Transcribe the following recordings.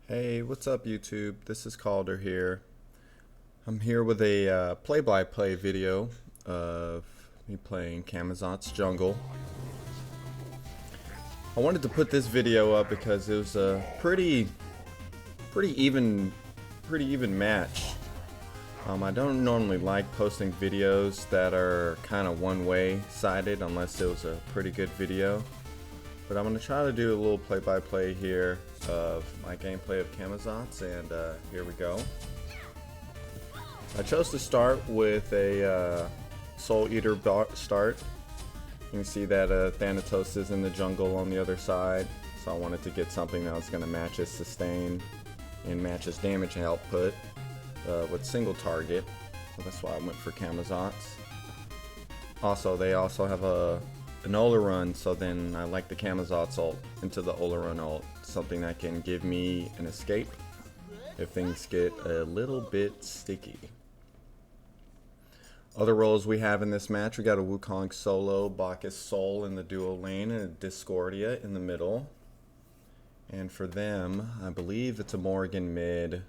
Hey, what's up YouTube? This is Calder here. I'm here with a play-by-play video of me playing Camazotz Jungle. I wanted to put this video up because it was a pretty even match. I don't normally like posting videos that are kind of one-way sided unless it was a pretty good video. But I'm going to try to do a little play-by-play here of my gameplay of Camazotz, and here we go. I chose to start with a Soul Eater start. You can see that Thanatos is in the jungle on the other side, so I wanted to get something that was going to match his sustain and match his damage output with single target. So that's why I went for Camazotz. Also, they also have an Ola run, so then I like the Camazotz ult into the Ola run ult, something that can give me an escape if things get a little bit sticky. Other roles we have in this match, we got a Wukong solo, Bacchus Soul in the duo lane, and a Discordia in the middle. And for them, I believe it's a Morrigan mid.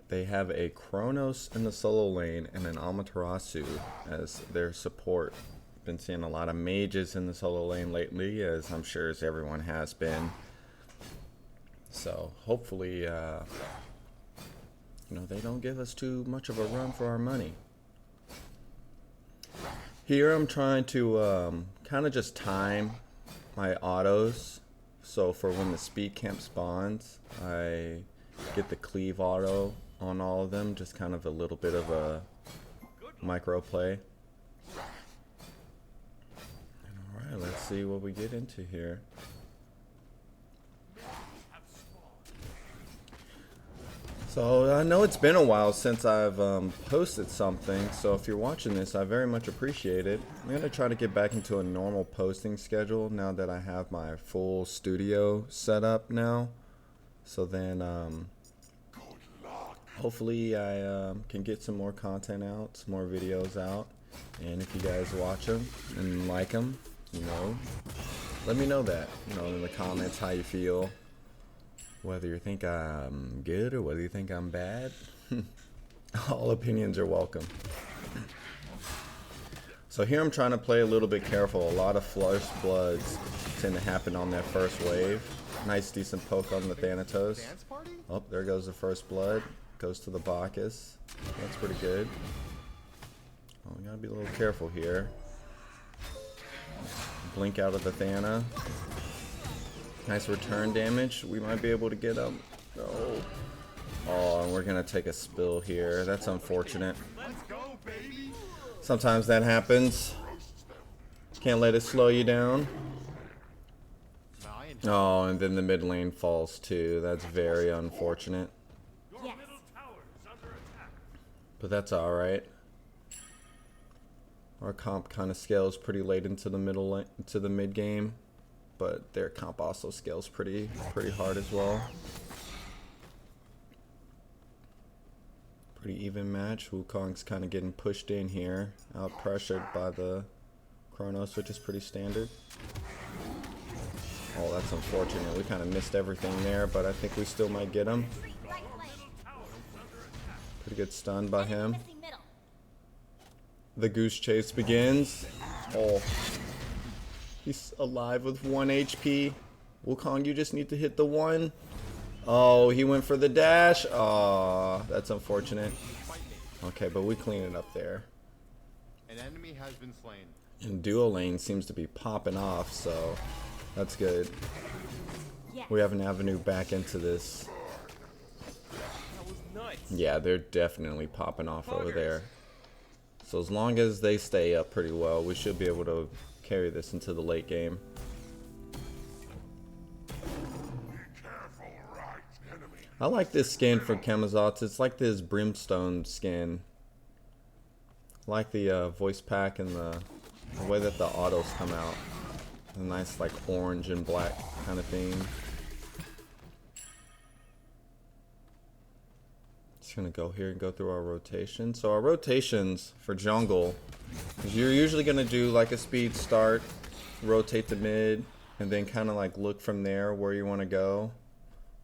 They have a Kronos in the solo lane and an Amaterasu as their support. Been seeing a lot of mages in the solo lane lately, as I'm sure as everyone has been. So hopefully, you know, they don't give us too much of a run for our money. Here I'm trying to kind of just time my autos. So for when the speed camp spawns, I get the cleave auto on all of them, just kind of a little bit of a micro play. Alright, let's see what we get into here. So I know it's been a while since I've posted something, so if you're watching this, I very much appreciate it. I'm going to try to get back into a normal posting schedule now that I have my full studio set up now. So then hopefully I can get some more content out, some more videos out. And if you guys watch them and like them, you know, let me know that, you know, in the comments how you feel. Whether you think I'm good or whether you think I'm bad. All opinions are welcome. So here I'm trying to play a little bit careful. A lot of flush bloods tend to happen on that first wave. Nice decent poke on the Thanatos. Oh, there goes the first blood. Goes to the Bacchus. That's pretty good. Oh, we gotta be a little careful here. Blink out of the Thana. Nice return damage. We might be able to get up. No. Oh, and we're gonna take a spill here. That's unfortunate. Sometimes that happens. Can't let it slow you down. Oh, and then the mid lane falls too. That's very unfortunate. But that's alright. Our comp kind of scales pretty late into the mid game. But their comp also scales pretty hard as well. Pretty even match. Wukong's kind of getting pushed in here, out pressured by the Kronos, which is pretty standard. Oh, that's unfortunate. We kind of missed everything there, but I think we still might get him. Pretty good stun by him. The goose chase begins. Oh. He's alive with 1 HP. Wukong, you just need to hit the 1. Oh, he went for the dash. Oh, that's unfortunate. Okay, but we clean it up there. An enemy has been slain. And duo lane seems to be popping off, so that's good. We have an avenue back into this. Yeah, they're definitely popping off over there. So as long as they stay up pretty well, we should be able to carry this into the late game. I like this skin for Camazotz. It's like this brimstone skin. I like the voice pack and the way that the autos come out. A nice like orange and black kind of thing. Just gonna go here and go through our rotation. So our rotations for jungle, you're usually gonna do like a speed start, rotate to mid, and then kind of like look from there where you want to go.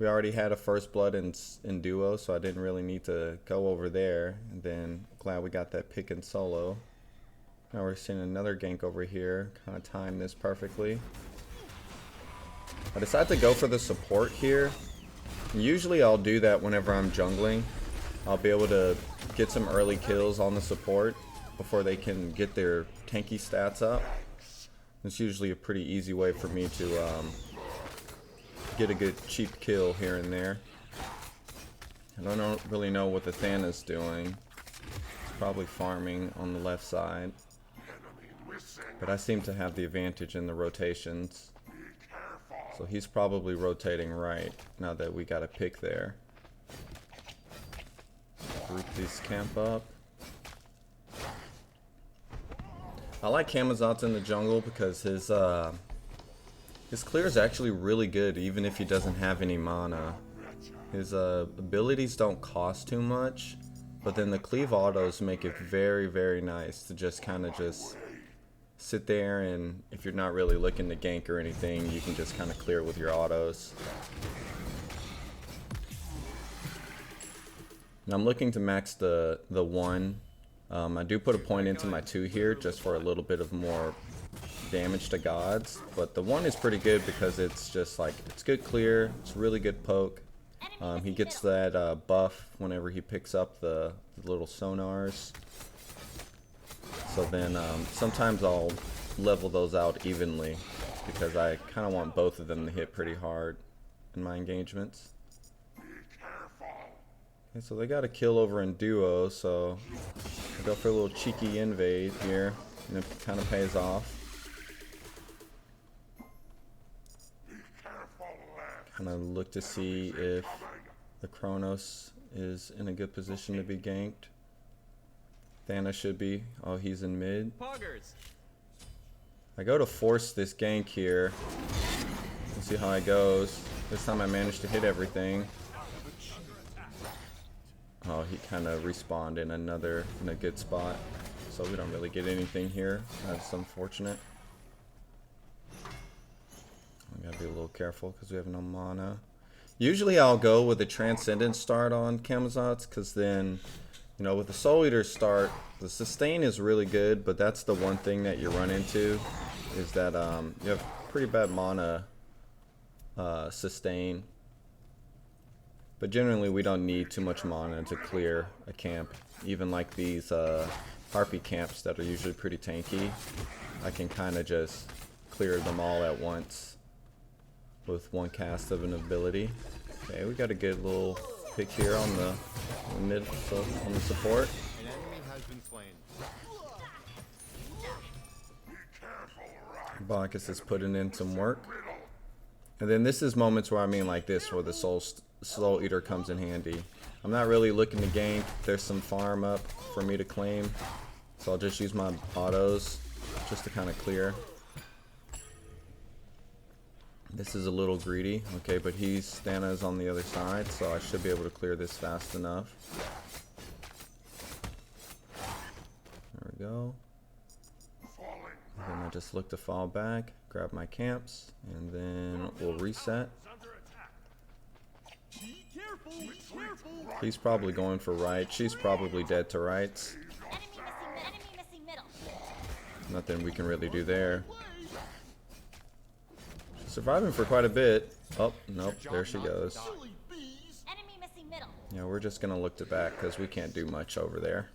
We already had a first blood in duo, so I didn't really need to go over there. And then glad we got that pick in solo. Now we're seeing another gank over here. Kind of timed this perfectly. I decided to go for the support here. Usually I'll do that whenever I'm jungling. I'll be able to get some early kills on the support before they can get their tanky stats up. It's usually a pretty easy way for me to get a good cheap kill here and there. I don't really know what the Thana's doing. It's probably farming on the left side. But I seem to have the advantage in the rotations. So he's probably rotating right now that we got a pick there. Group this camp up. I like Camazotz in the jungle because his clear is actually really good even if he doesn't have any mana. His abilities don't cost too much, but then the cleave autos make it very, very nice to just kind of just sit there, and if you're not really looking to gank or anything, you can just kind of clear with your autos. Now I'm looking to max the 1. I do put a point into my 2 here just for a little bit of more damage to gods, but the 1 is pretty good because it's just like, it's good clear, it's really good poke. He gets that buff whenever he picks up the little sonars. So then sometimes I'll level those out evenly because I kind of want both of them to hit pretty hard in my engagements. Okay, so they got a kill over in duo, so I'll go for a little cheeky invade here, and it kind of pays off. Kind of look to see if the Kronos is in a good position to be ganked. Thana should be. Oh, he's in mid. I go to force this gank here. Let's see how it goes. This time I managed to hit everything. Oh, he kind of respawned in a good spot. So we don't really get anything here. That's unfortunate. I gotta be a little careful because we have no mana. Usually I'll go with a Transcendent start on Camazotz because then, you know, with the Soul Eater start, the sustain is really good, but that's the one thing that you run into is that you have pretty bad mana sustain. But generally we don't need too much mana to clear a camp. Even like these Harpy camps that are usually pretty tanky, I can kind of just clear them all at once with one cast of an ability. Okay, we got a good little pick here on the mid, so on the support. An enemy has been slain. Bacchus is putting in some work. And then this is moments where I mean like this, where the Soul Eater comes in handy. I'm not really looking to gank. There's some farm up for me to claim, so I'll just use my autos just to kind of clear. This is a little greedy, okay, but Thana's on the other side, so I should be able to clear this fast enough. There we go. And then I just look to fall back, grab my camps, and then we'll reset. He's probably going for right. She's probably dead to rights. Nothing we can really do there. Surviving for quite a bit. Oh, nope, there she goes. Yeah, we're just gonna look to back because we can't do much over there.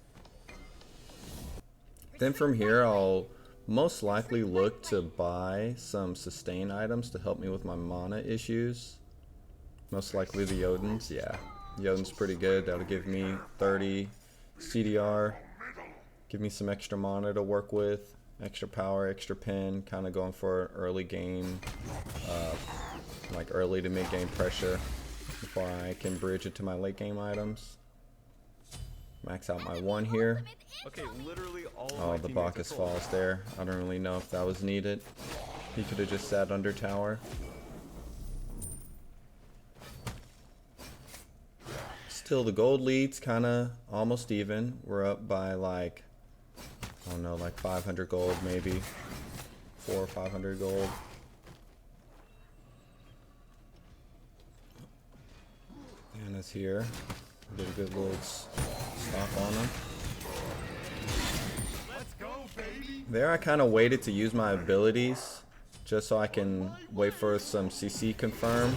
Then from here, I'll most likely look to buy some sustain items to help me with my mana issues. Most likely the Jotun's, yeah. Jotun's pretty good. That'll give me 30 CDR. Give me some extra mana to work with. Extra power, extra pin, kind of going for an early game, like early to mid game pressure before I can bridge into my late game items. Max out my 1 here. Okay, literally all Oh, the Bacchus falls there. I don't really know if that was needed. He could have just sat under tower. Still, the gold lead's kind of almost even. We're up by like, I don't know, like 500 gold maybe. 400 or 500 gold. Diana's here. Did a good little stop on him. Let's go, baby. There I kind of waited to use my abilities just so I can wait for some CC confirm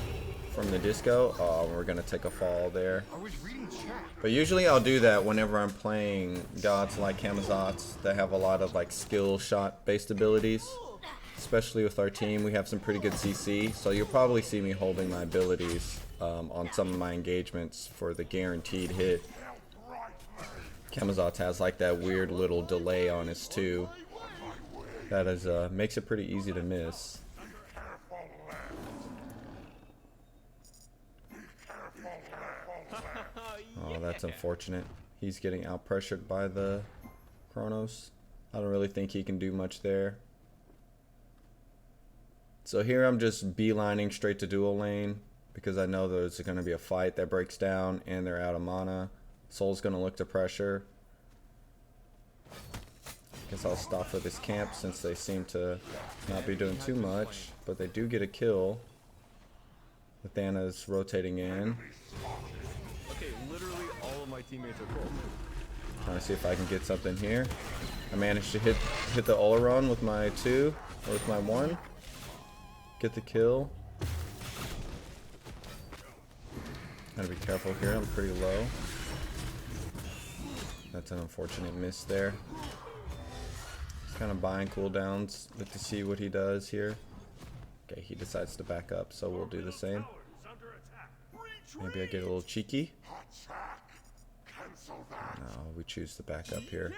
from the disco. Oh, we're gonna take a fall there. I was reading chat. But usually I'll do that whenever I'm playing gods like Camazotz that have a lot of like skill shot based abilities. Especially with our team, we have some pretty good CC, so you'll probably see me holding my abilities on some of my engagements for the guaranteed hit. Camazotz has like that weird little delay on his too. That is makes it pretty easy to miss. Oh, that's unfortunate. He's getting out pressured by the Chronos. I don't really think he can do much there. So here I'm just beelining straight to dual lane because I know there's going to be a fight that breaks down and they're out of mana. Soul's going to look to pressure. Guess I'll stop for this camp since they seem to not be doing too much, but they do get a kill. Athana's rotating in. Okay, literally all of my teammates are full. Trying to see if I can get something here. I managed to hit the Oleron with my 2 or with my 1. Get the kill. Gotta be careful here, I'm pretty low. That's an unfortunate miss there. Just kind of buying cooldowns. Look to see what he does here. Okay, he decides to back up, so we'll do the same. Maybe I get a little cheeky. No, we choose to back up here.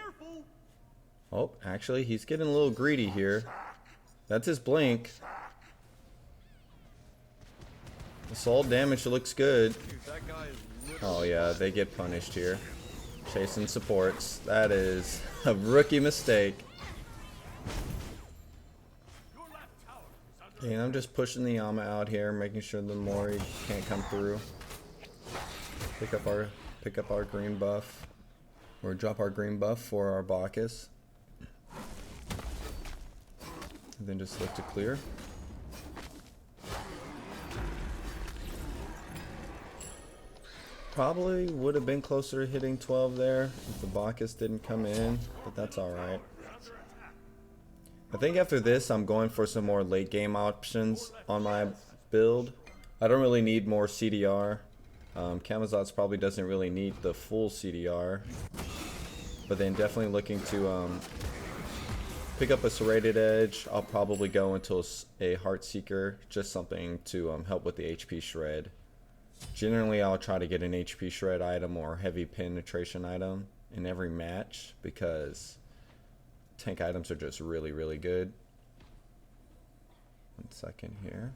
Oh, actually, he's getting a little greedy here. That's his blink. The soul damage looks good. Dude, that guy is Oh yeah, they get punished here. Chasing supports. That is a rookie mistake. Okay, I'm just pushing the Yama out here, making sure the Mori can't come through. Pick up our green buff. Or drop our green buff for our Bacchus. And then just look to clear. Probably would have been closer to hitting 12 there if the Bacchus didn't come in, but that's alright. I think after this I'm going for some more late game options on my build. I don't really need more CDR. Camazotz probably doesn't really need the full CDR. But then definitely looking to pick up a serrated edge. I'll probably go into a Heartseeker, just something to help with the HP shred. Generally, I'll try to get an HP shred item or heavy penetration item in every match because tank items are just really, really good. 1 second here.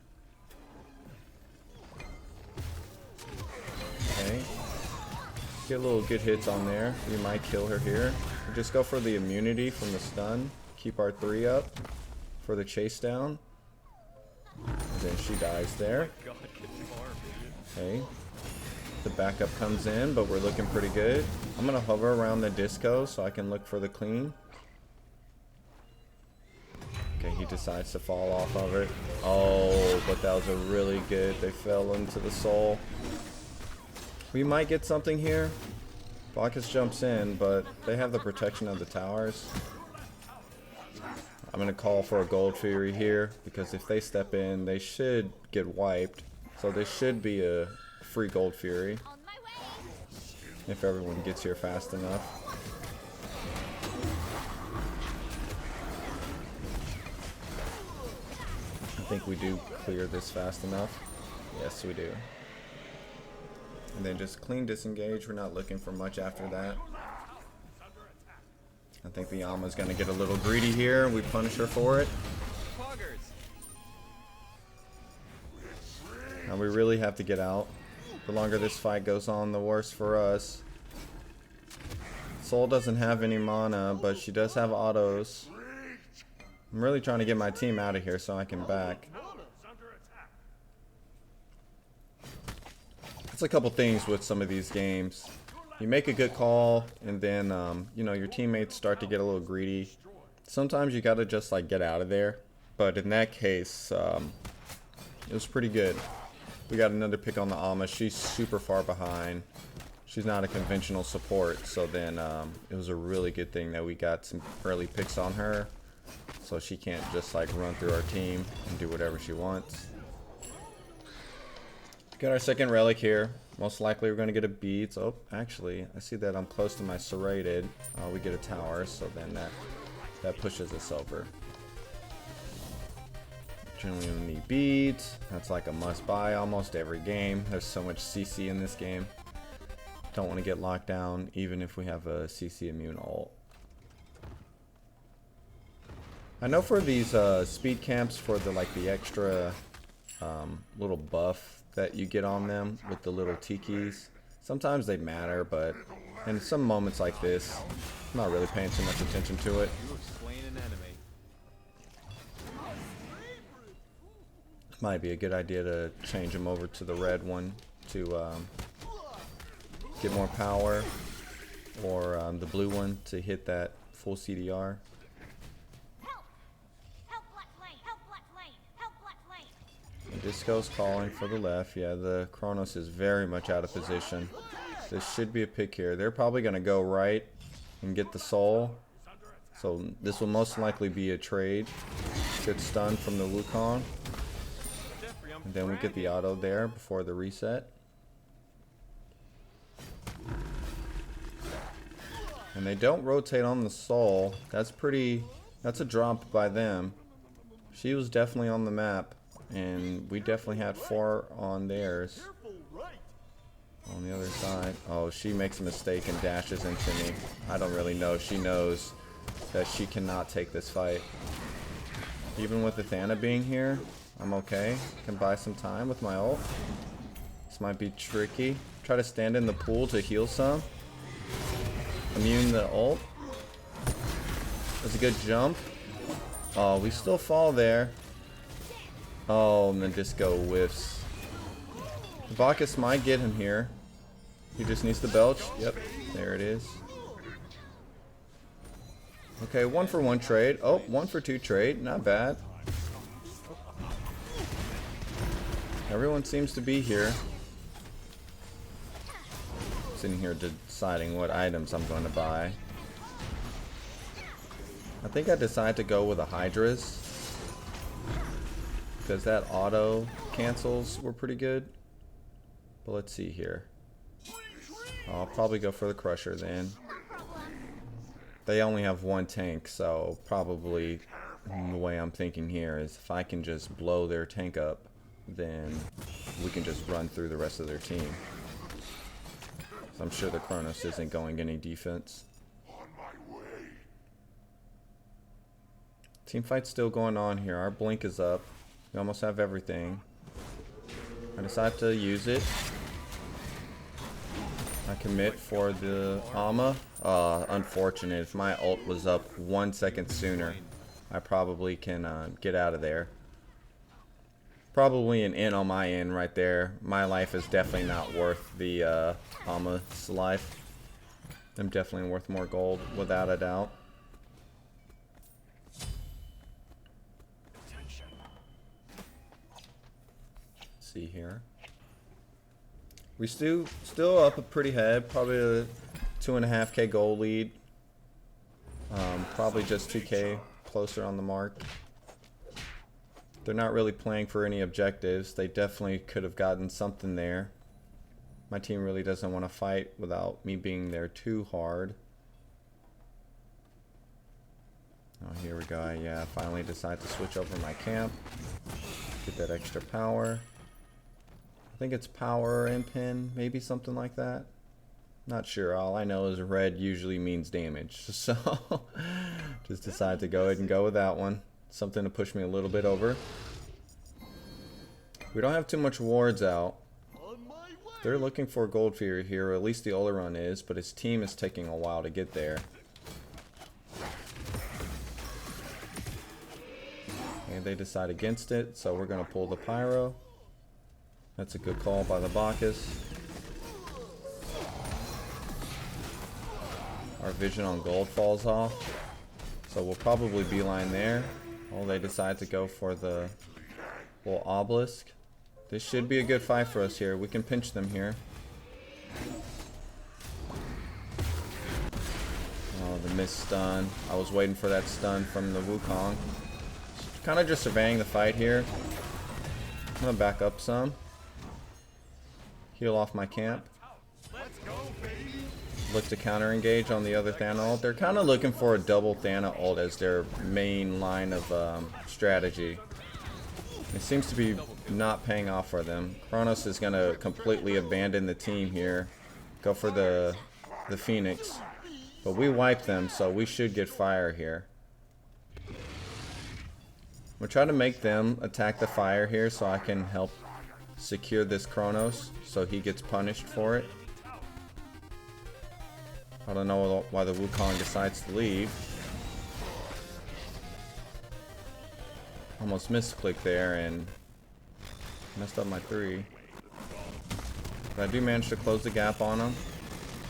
Okay. Get a little good hits on there. We might kill her here. We just go for the immunity from the stun. Keep our 3 up for the chase down. And then she dies there. Okay, the backup comes in, but we're looking pretty good. I'm gonna hover around the disco so I can look for the clean. Okay, he decides to fall off of it. Oh, but that was a really good. They fell into the soul. We might get something here. Bacchus jumps in, but they have the protection of the towers. I'm gonna call for a Gold Fury here because if they step in, they should get wiped. So there should be a free Gold Fury if everyone gets here fast enough. I think we do clear this fast enough. Yes, we do. And then just clean disengage. We're not looking for much after that. I think the Yama's going to get a little greedy here. We punish her for it. Now we really have to get out. The longer this fight goes on, the worse for us. Soul doesn't have any mana, but she does have autos. I'm really trying to get my team out of here so I can back. That's a couple things with some of these games. You make a good call, and then you know, your teammates start to get a little greedy. Sometimes you gotta just like get out of there. But in that case, it was pretty good. We got another pick on the Alma. She's super far behind. She's not a conventional support, so then it was a really good thing that we got some early picks on her, so she can't just like run through our team and do whatever she wants. Got our second relic here. Most likely we're going to get a beads. Oh, actually, I see that I'm close to my serrated. We get a tower, so then that pushes us over. Generally we need beads. That's like a must buy almost every game. There's so much CC in this game. Don't want to get locked down even if we have a CC immune ult. I know for these speed camps, for the extra little buff that you get on them with the little tikis, sometimes they matter, but in some moments like this, I'm not really paying too much attention to it. Might be a good idea to change them over to the red one to get more power, or the blue one to hit that full CDR. And Disco's calling for the left. Yeah, the Chronos is very much out of position. This should be a pick here. They're probably going to go right and get the soul. So this will most likely be a trade. Good stun from the Wukong. And then we get the auto there before the reset. And they don't rotate on the soul. That's a drop by them. She was definitely on the map, and we definitely had 4 on theirs. On the other side. Oh, she makes a mistake and dashes into me. I don't really know. She knows that she cannot take this fight. Even with Athena being here, I'm okay. Can buy some time with my ult. This might be tricky. Try to stand in the pool to heal some. Immune the ult. That's a good jump. Oh, we still fall there. Oh, and then Disco whiffs. The Bacchus might get him here. He just needs to belch. Yep, there it is. Okay, 1-for-1 trade. Oh, 1-for-2 trade. Not bad. Everyone seems to be here. Sitting here deciding what items I'm going to buy. I think I decided to go with a Hydra's, because that auto cancels were pretty good. But let's see here. I'll probably go for the Crusher then. They only have 1 tank, so probably the way I'm thinking here is if I can just blow their tank up, then we can just run through the rest of their team. So I'm sure the Chronos isn't going any defense. Team fight's still going on here. Our blink is up. We almost have everything. I decide to use it. I commit for the Alma. Unfortunate. If my ult was up 1 second sooner, I probably can get out of there. Probably an in on my end right there. My life is definitely not worth the Alma's life. I'm definitely worth more gold, without a doubt. Let's see here. We still up a pretty head, probably a 2.5k gold lead. Probably just 2k closer on the mark. They're not really playing for any objectives. They definitely could have gotten something there. My team really doesn't want to fight without me being there too hard. Oh, here we go. Yeah, I finally decide to switch over my camp. Get that extra power. I think it's power and pin, maybe something like that. Not sure. All I know is red usually means damage. So just decided to go ahead and go with that one. Something to push me a little bit over. We don't have too much wards out. They're looking for Gold Fury here, or at least the Oleron is, but his team is taking a while to get there. And they decide against it, so we're going to pull the Pyro. That's a good call by the Bacchus. Our vision on gold falls off, so we'll probably beeline there. Oh, they decide to go for the little obelisk. This should be a good fight for us here. We can pinch them here. Oh, the missed stun. I was waiting for that stun from the Wukong. Kind of just surveying the fight here. I'm gonna back up some. Heal off my camp. Look to counter engage on the other Thana ult. They're kind of looking for a double Thana ult as their main line of strategy. It seems to be not paying off for them. Kronos is gonna completely abandon the team here. Go for the Phoenix. But we wiped them, so we should get fire here. We'll try to make them attack the fire here so I can help secure this Kronos so he gets punished for it. I don't know why the Wukong decides to leave. Almost misclicked there and messed up my 3. But I do manage to close the gap on him.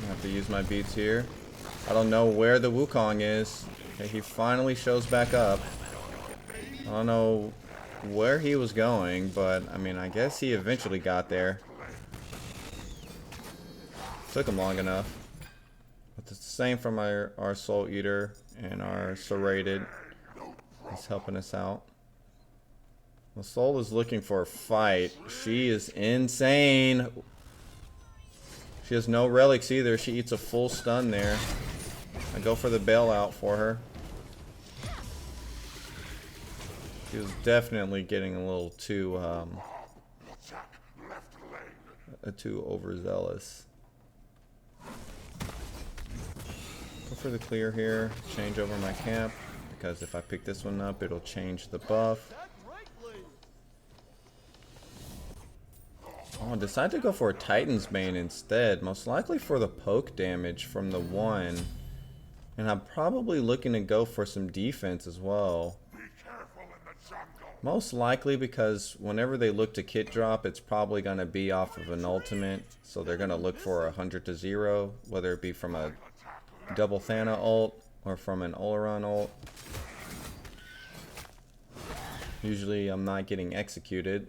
I have to use my beats here. I don't know where the Wukong is. Okay, he finally shows back up. I don't know where he was going, but I mean, I guess he eventually got there. Took him long enough. But it's the same from our Soul Eater and our Serrated. He's helping us out. The Soul is looking for a fight. She is insane. She has no relics either. She eats a full stun there. I go for the bailout for her. She was definitely getting a little too overzealous. Go for the clear here. Change over my camp because if I pick this one up, it'll change the buff. Oh, decide to go for a Titan's Bane instead, most likely for the poke damage from the 1. And I'm probably looking to go for some defense as well. Most likely because whenever they look to kit drop, it's probably going to be off of an ultimate. So they're going to look for 100 to 0, whether it be from a double Thana ult or from an Oleron ult. Usually I'm not getting executed.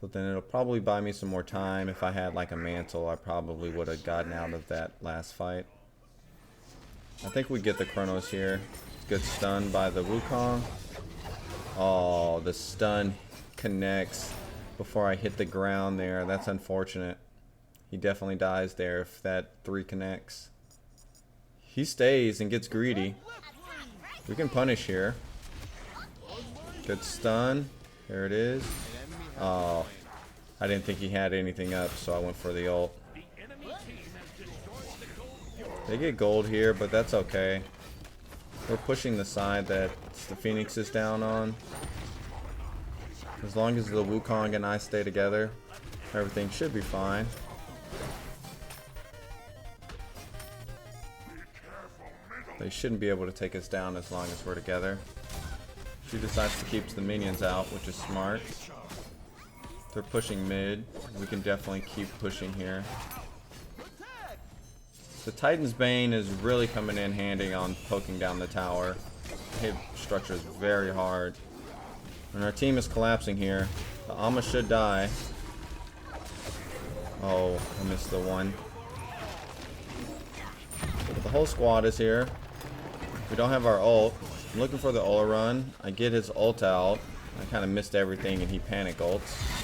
So then it'll probably buy me some more time. If I had like a mantle, I probably would have gotten out of that last fight. I think we get the Kronos here. Good stun by the Wukong. Oh, the stun connects before I hit the ground there. That's unfortunate. He definitely dies there if that 3 connects. He stays and gets greedy. We can punish here. Good stun. There it is. Oh, I didn't think he had anything up, so I went for the ult. They get gold here, but that's okay. We're pushing the side that the Phoenix is down on. As long as the Wukong and I stay together, everything should be fine. They shouldn't be able to take us down as long as we're together. She decides to keep the minions out, which is smart. They're pushing mid. We can definitely keep pushing here. The Titan's Bane is really coming in handy on poking down the tower. The hit structure is very hard. And our team is collapsing here. The Amma should die. Oh, I missed the 1. But the whole squad is here. We don't have our ult. I'm looking for the Oleron. I get his ult out. I kind of missed everything and he panic ults.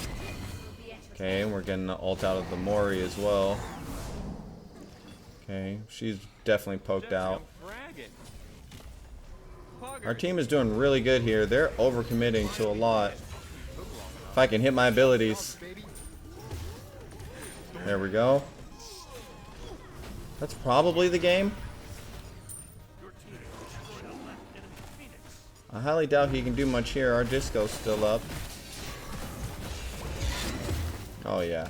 Okay, we're getting the ult out of the Mori as well. Okay, she's definitely poked out. Our team is doing really good here. They're overcommitting to a lot. If I can hit my abilities. There we go. That's probably the game. I highly doubt he can do much here. Our disco's still up. Oh yeah.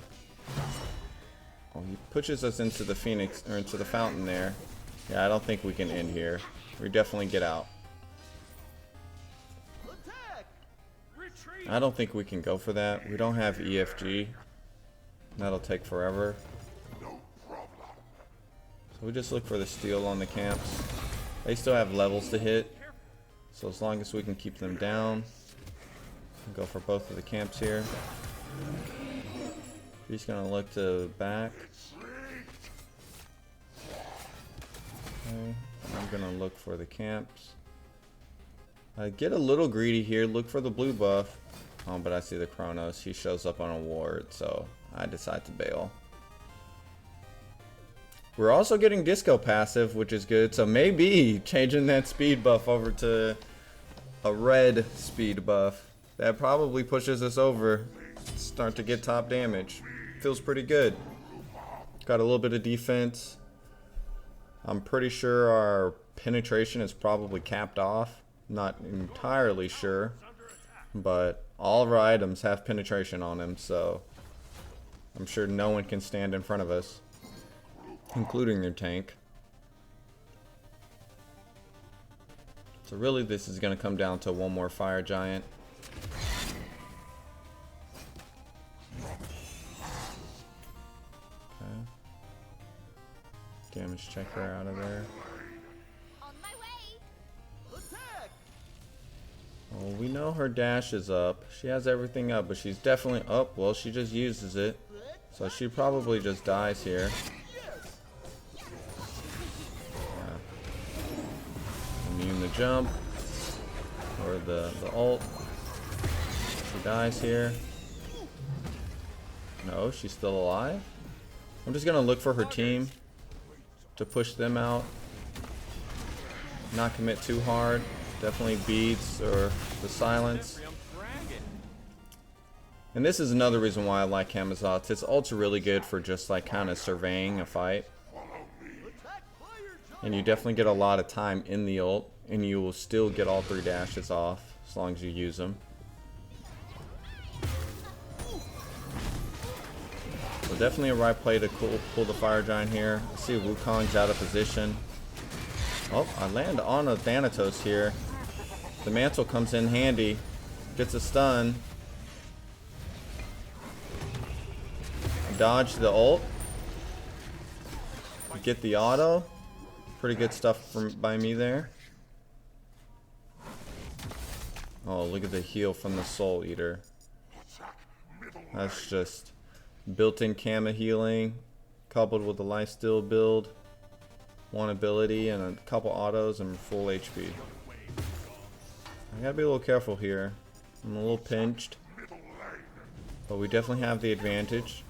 Oh, he pushes us into the Phoenix, or into the fountain there. Yeah, I don't think we can end here. We definitely get out. I don't think we can go for that. We don't have EFG. That'll take forever. So we just look for the steal on the camps. They still have levels to hit. So as long as we can keep them down. We'll go for both of the camps here. He's gonna look to back. Okay. I'm gonna look for the camps. I get a little greedy here. Look for the blue buff. Oh, but I see the Chronos. He shows up on a ward, so I decide to bail. We're also getting disco passive, which is good. So maybe changing that speed buff over to a red speed buff. That probably pushes us over. Start to get top damage. Feels pretty good. Got a little bit of defense. I'm pretty sure our penetration is probably capped off. Not entirely sure. But all of our items have penetration on them, so I'm sure no one can stand in front of us, including their tank. So really this is going to come down to one more fire giant. Okay. Damage checker out of there. Well, we know her dash is up. She has everything up, but she's definitely up. Well, she just uses it. So she probably just dies here. Yeah. Immune the jump. Or the ult. She dies here. No, she's still alive. I'm just gonna look for her team to push them out. Not commit too hard. Definitely beats or the silence. And this is another reason why I like Camazotz. Its ult's really good for just like kind of surveying a fight. And you definitely get a lot of time in the ult, and you will still get all 3 dashes off as long as you use them. So definitely a right play to pull the fire giant here. I see Wukong's out of position. Oh, I land on a Thanatos here. The mantle comes in handy. Gets a stun. Dodge the ult. Get the auto. Pretty good stuff by me there. Oh, look at the heal from the Soul Eater. That's just built-in Kama healing, coupled with the lifesteal build, one ability, and a couple autos, and full HP. I gotta be a little careful here. I'm a little pinched, but we definitely have the advantage.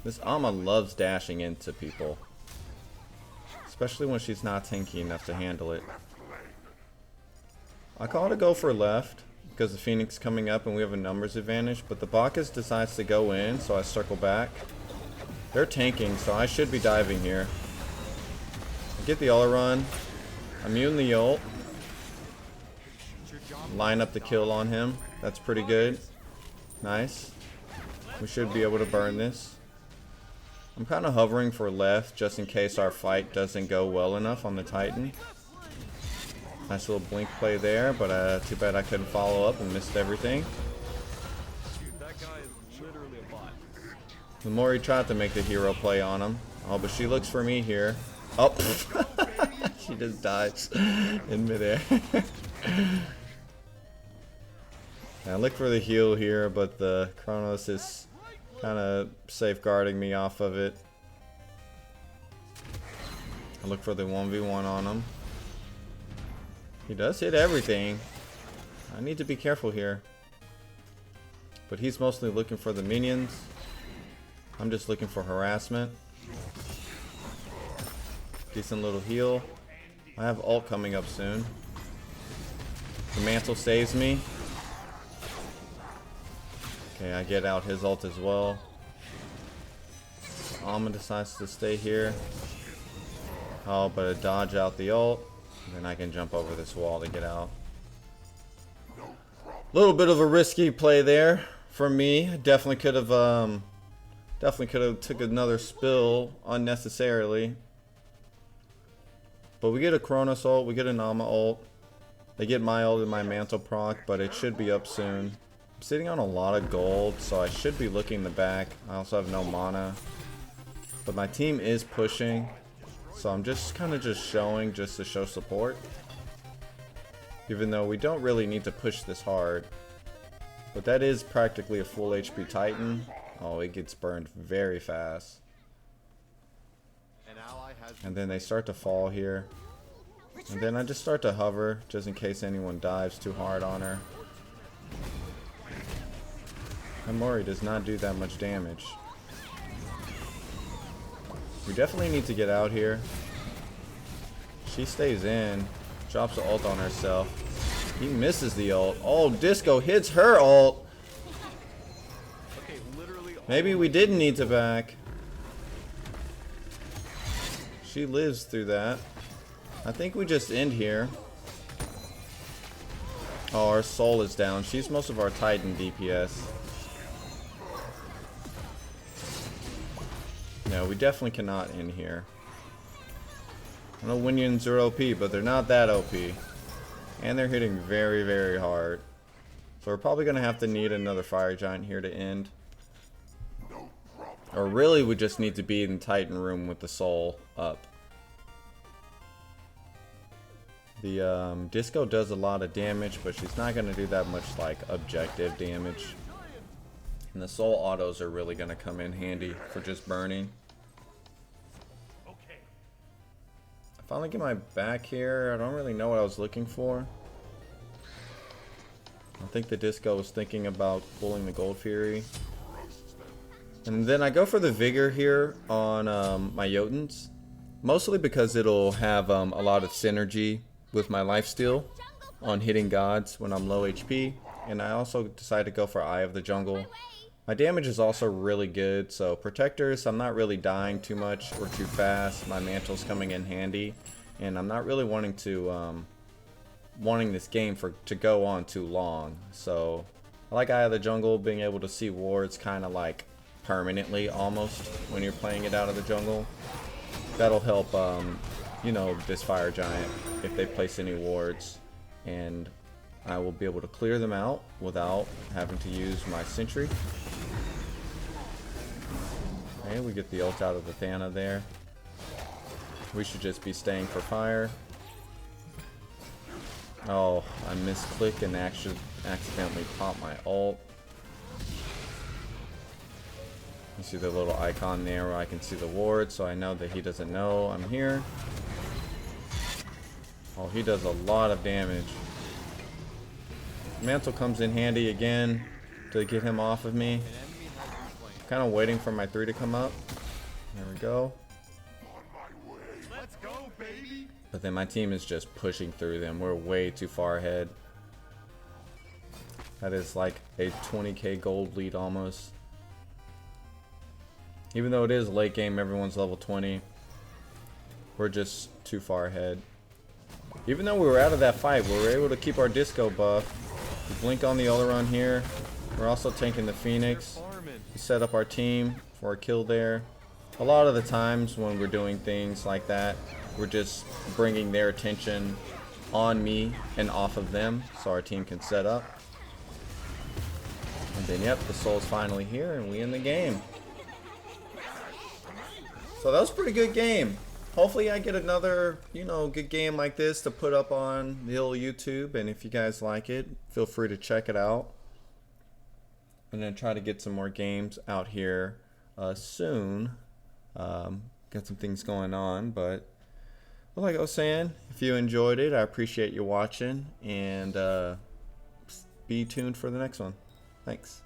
This Amma loves dashing into people, especially when she's not tanky enough to handle it. I call it a go for left because the Phoenix coming up and we have a numbers advantage, but the Bacchus decides to go in, so I circle back. They're tanking, so I should be diving here. I get the all run. Immune the ult. Line up the kill on him. That's pretty good. Nice. We should be able to burn this. I'm kind of hovering for left just in case our fight doesn't go well enough on the Titan. Nice little blink play there, but too bad I couldn't follow up and missed everything. Dude, that guy is literally a bot. The more he tried to make the hero play on him. Oh, but she looks for me here. Oh, she just dies in midair. I look for the heal here, but the Chronos is kind of safeguarding me off of it. I look for the 1v1 on him. He does hit everything. I need to be careful here. But he's mostly looking for the minions. I'm just looking for harassment. Decent little heal. I have ult coming up soon. The mantle saves me. Okay, I get out his ult as well. Amma decides to stay here. Oh, but I dodge out the ult. Then I can jump over this wall to get out. Little bit of a risky play there for me. Definitely could have took another spill unnecessarily. But we get a Chronos ult, we get an Amma ult. They get my ult and my mantle proc, but it should be up soon. I'm sitting on a lot of gold, so I should be looking in the back. I also have no mana. But my team is pushing. So I'm just kind of just showing just to show support. Even though we don't really need to push this hard. But that is practically a full HP Titan. Oh, it gets burned very fast. And then they start to fall here. And then I just start to hover, just in case anyone dives too hard on her. And Mori does not do that much damage. We definitely need to get out here. She stays in, drops the ult on herself. He misses the ult. Oh, Disco hits her ult. Maybe we didn't need to back. She lives through that. I think we just end here. Oh, our soul is down. She's most of our Titan DPS. No, we definitely cannot end here. I know Winions are OP, but they're not that OP. And they're hitting very, very hard. So we're probably going to have to need another Fire Giant here to end. Or really, we just need to be in Titan room with the soul up. The Disco does a lot of damage, but she's not going to do that much like objective damage. And the soul autos are really going to come in handy for just burning. I finally get my back here. I don't really know what I was looking for. I think the Disco was thinking about pulling the Gold Fury. And then I go for the Vigor here on my Jotuns. Mostly because it'll have a lot of synergy with my lifesteal on hitting gods when I'm low HP. And I also decided to go for Eye of the Jungle. My damage is also really good, so protectors, I'm not really dying too much or too fast. My mantle's coming in handy, and I'm not really wanting to wanting this game to go on too long. So I like Eye of the Jungle, being able to see wards kind of like permanently almost when you're playing it out of the jungle. That'll help you know, this Fire Giant if they place any wards, and I will be able to clear them out without having to use my sentry. Okay, we get the ult out of the Thana there. We should just be staying for fire. Oh, I misclick and accidentally pop my ult. You see the little icon there where I can see the ward, so I know that he doesn't know I'm here. Oh, he does a lot of damage. Mantle comes in handy again to get him off of me. Kind of waiting for my 3 to come up. There we go. Let's go, baby. But then my team is just pushing through them. We're way too far ahead. That is like a 20k gold lead almost. Even though it is late game, everyone's level 20. We're just too far ahead. Even though we were out of that fight, we were able to keep our Disco buff. We blink on the Oleron here. We're also tanking the Phoenix. We set up our team for a kill there. A lot of the times when we're doing things like that, we're just bringing their attention on me and off of them so our team can set up. And then, yep, the soul's finally here and we in the game. So that was a pretty good game. Hopefully I get another, you know, good game like this to put up on the old YouTube. And if you guys like it, feel free to check it out. I'm going to try to get some more games out here soon. Got some things going on, but like I was saying, if you enjoyed it, I appreciate you watching, and be tuned for the next one. Thanks.